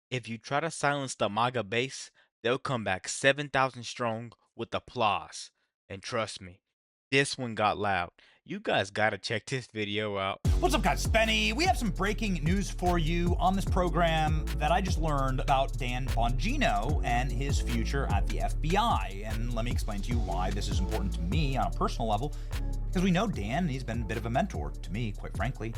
If you try to silence the MAGA base, they'll come back 7,000 strong with applause. And trust me, this one got loud. You guys gotta check this video out. What's up, guys? Benny. We have some breaking news for you on this program that I just learned about Dan Bongino and his future at the FBI. And let me explain to you why this is important to me on a personal level. Because we know Dan, he's been a bit of a mentor to me, quite frankly.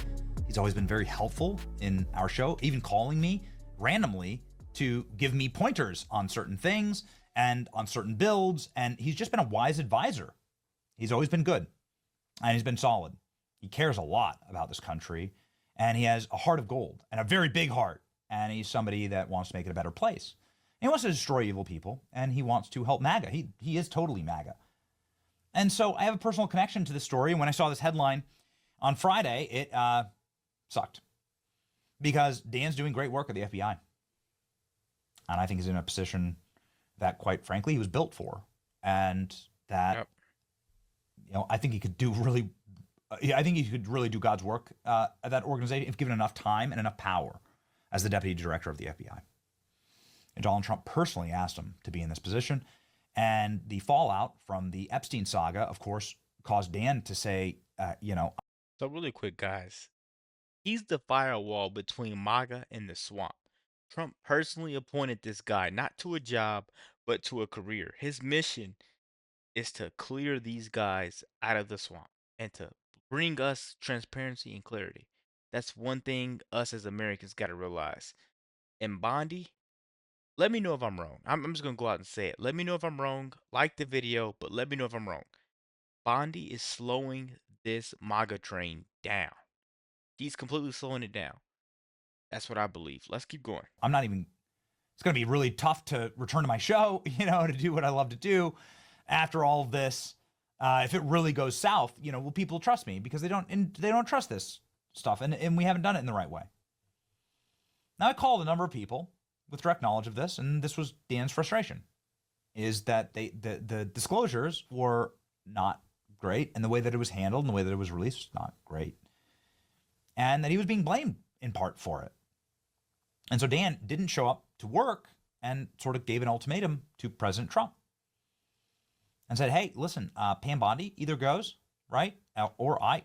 He's always been very helpful in our show, even calling me randomly to give me pointers on certain things and on certain builds. And he's just been a wise advisor. He's always been good and he's been solid. He cares a lot about this country and he has a heart of gold and a very big heart. And he's somebody that wants to make it a better place. And he wants to destroy evil people and he wants to help MAGA. He is totally MAGA. And so I have a personal connection to this story. And when I saw this headline on Friday, it sucked because Dan's doing great work at the FBI. And I think he's in a position that, quite frankly, he was built for. And that, I think he could do really, I think he could really do God's work at that organization if given enough time and enough power as the deputy director of the FBI. And Donald Trump personally asked him to be in this position. And the fallout from the Epstein saga, of course, caused Dan to say, So really quick, guys. He's the firewall between MAGA and the swamp. Trump personally appointed this guy not to a job, but to a career. His mission is to clear these guys out of the swamp and to bring us transparency and clarity. That's one thing us as Americans got to realize. And Bondi, let me know if I'm wrong. I'm just going to go out and say it. Let me know if I'm wrong. Like the video, but let me know if I'm wrong. Bondi is slowing this MAGA train down. He's completely slowing it down. That's what I believe. Let's keep going. it's going to be really tough to return to my show, to do what I love to do after all of this. If it really goes south, will people trust me? Because they don't trust this stuff. And we haven't done it in the right way. Now I called a number of people with direct knowledge of this. And this was Dan's frustration, is that the disclosures were not great. And the way that it was handled and the way that it was released was not great. And that he was being blamed in part for it. And so Dan didn't show up to work and sort of gave an ultimatum to President Trump and said, hey, listen, Pam Bondi either goes, right, or I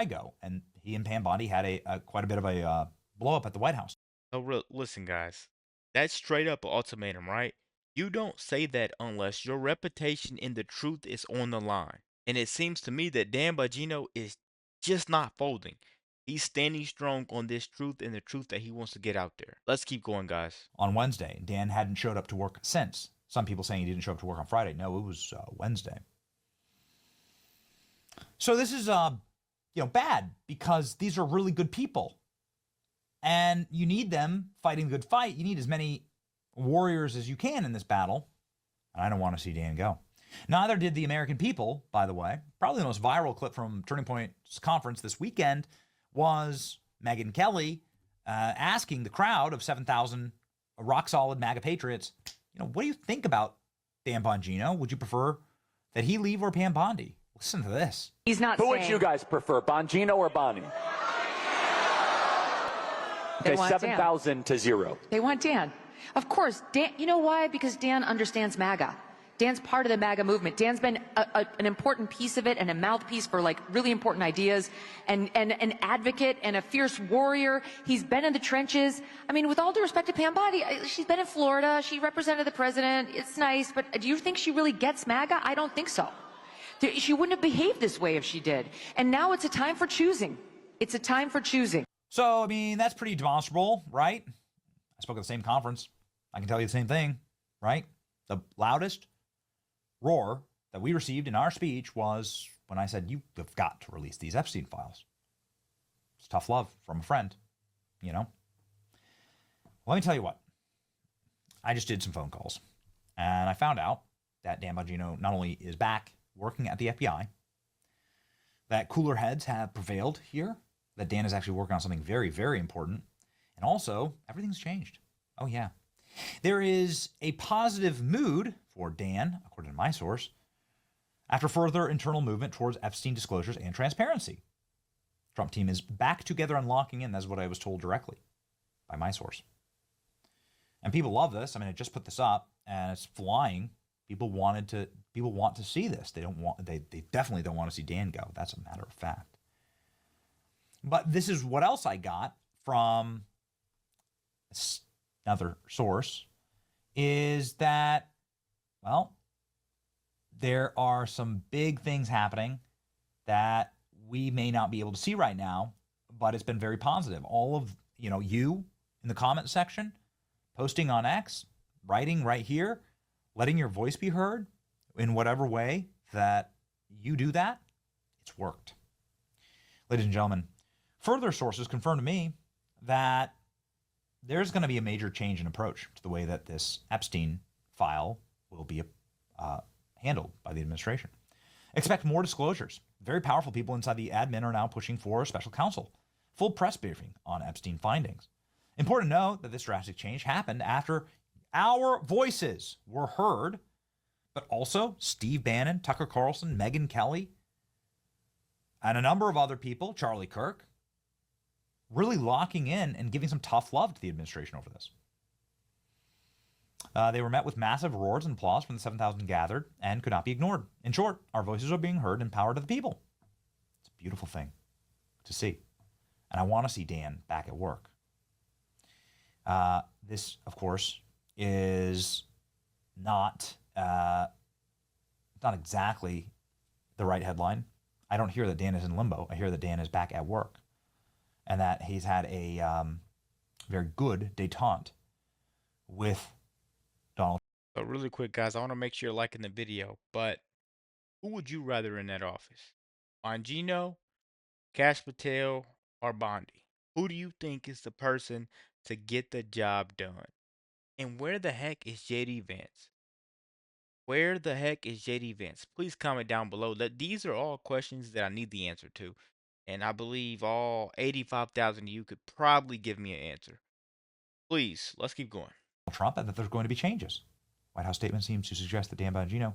go. And he and Pam Bondi had quite a bit of a blow up at the White House. So listen, guys, that's straight up an ultimatum, right? You don't say that unless your reputation in the truth is on the line. And it seems to me that Dan Bongino is just not folding. He's standing strong on this truth and the truth that he wants to get out there. Let's keep going, guys. On Wednesday, Dan hadn't showed up to work since. Some people saying he didn't show up to work on Friday. No, it was Wednesday. So this is bad because these are really good people. And you need them fighting the good fight. You need as many warriors as you can in this battle. And I don't want to see Dan go. Neither did the American people, by the way. Probably the most viral clip from Turning Point's conference this weekend was Megyn Kelly asking the crowd of 7,000 rock-solid MAGA patriots, what do you think about Dan Bongino? Would you prefer that he leave or Pam Bondi? Listen to this. He's not Who saying... would you guys prefer, Bongino or Bondi? Okay, 7,000 to 0. They want Dan. Of course, Dan. You know why? Because Dan understands MAGA. Dan's part of the MAGA movement. Dan's been an important piece of it and a mouthpiece for really important ideas and an advocate and a fierce warrior. He's been in the trenches. I mean, with all due respect to Pam Bondi, she's been in Florida. She represented the president. It's nice. But do you think she really gets MAGA? I don't think so. She wouldn't have behaved this way if she did. And now it's a time for choosing. It's a time for choosing. So, that's pretty demonstrable, right? I spoke at the same conference. I can tell you the same thing, right? The loudest roar that we received in our speech was when I said, you have got to release these Epstein files. It's tough love from a friend, Let me tell you what. I just did some phone calls and I found out that Dan Bongino not only is back working at the FBI, that cooler heads have prevailed here, that Dan is actually working on something very, very important, and also everything's changed. Oh, yeah. There is a positive mood for Dan, according to my source, after further internal movement towards Epstein disclosures and transparency. Trump team is back together and locking in. That's what I was told directly by my source. And people love this. I mean, I just put this up and it's flying. People want to see this. They definitely don't want to see Dan go. That's a matter of fact. But this is what else I got from another source is that, well, there are some big things happening that we may not be able to see right now, but it's been very positive. All of, you in the comment section, posting on X, writing right here, letting your voice be heard in whatever way that you do that, it's worked. Ladies and gentlemen, further sources confirm to me that there's going to be a major change in approach to the way that this Epstein file will be handled by the administration. Expect more disclosures. Very powerful people inside the admin are now pushing for a special counsel. Full press briefing on Epstein findings. Important to note that this drastic change happened after our voices were heard, but also Steve Bannon, Tucker Carlson, Megyn Kelly, and a number of other people, Charlie Kirk, really locking in and giving some tough love to the administration over this. They were met with massive roars and applause from the 7,000 gathered and could not be ignored. In short, our voices are being heard and power to the people. It's a beautiful thing to see. And I want to see Dan back at work. This, of course, is not exactly the right headline. I don't hear that Dan is in limbo. I hear that Dan is back at work and that he's had a very good détente with Donald. So really quick, guys, I want to make sure you're liking the video, but who would you rather in that office? Bongino, Cash Patel, or Bondi? Who do you think is the person to get the job done? And where the heck is JD Vance? Where the heck is JD Vance? Please comment down below. These are all questions that I need the answer to. And I believe all 85,000 of you could probably give me an answer. Please, let's keep going. Trump, and that there's going to be changes. White House statement seems to suggest that Dan Bongino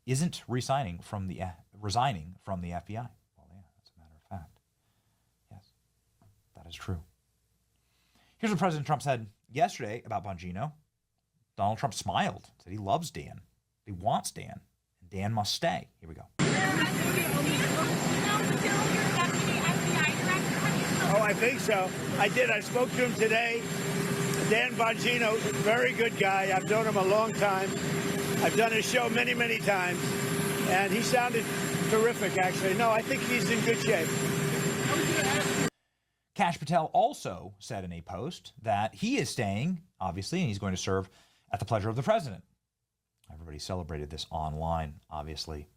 isn't resigning from the FBI. Well, yeah, that's a matter of fact. Yes, that is true. Here's what President Trump said yesterday about Bongino. Donald Trump smiled, said he loves Dan. He wants Dan, and Dan must stay. Here we go. Oh, I think so. I did. I spoke to him today. Dan Bongino, very good guy. I've known him a long time. I've done his show many, many times. And he sounded terrific, actually. No, I think he's in good shape. Cash Patel also said in a post that he is staying, obviously, and he's going to serve at the pleasure of the president. Everybody celebrated this online, obviously.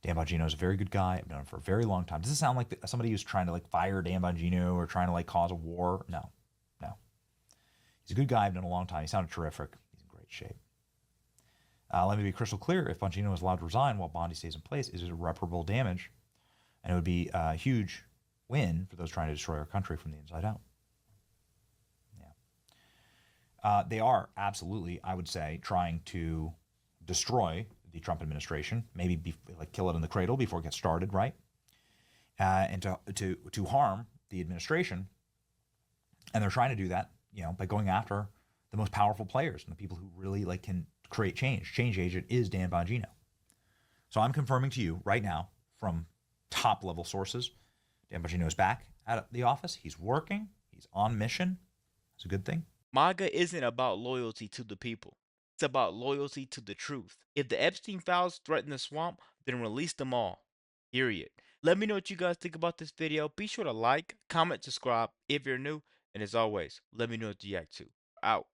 Dan Bongino is a very good guy. I've known him for a very long time. Does it sound like somebody who's trying to fire Dan Bongino or trying to cause a war? No. He's a good guy. I've known him a long time. He sounded terrific. He's in great shape. Let me be crystal clear. If Bongino is allowed to resign while Bondi stays in place, it is irreparable damage, and it would be a huge win for those trying to destroy our country from the inside out. Yeah. They are absolutely, I would say, trying to destroy the Trump administration, maybe kill it in the cradle before it gets started, right? And to harm the administration. And they're trying to do that, by going after the most powerful players and the people who really can create change. Change agent is Dan Bongino. So I'm confirming to you right now from top level sources, Dan Bongino is back at the office. He's working. He's on mission. It's a good thing. MAGA isn't about loyalty to the people. It's about loyalty to the truth. If the Epstein files threaten the swamp, then release them all. Period. Let me know what you guys think about this video. Be sure to like, comment, subscribe if you're new. And as always, let me know what you react to. Out.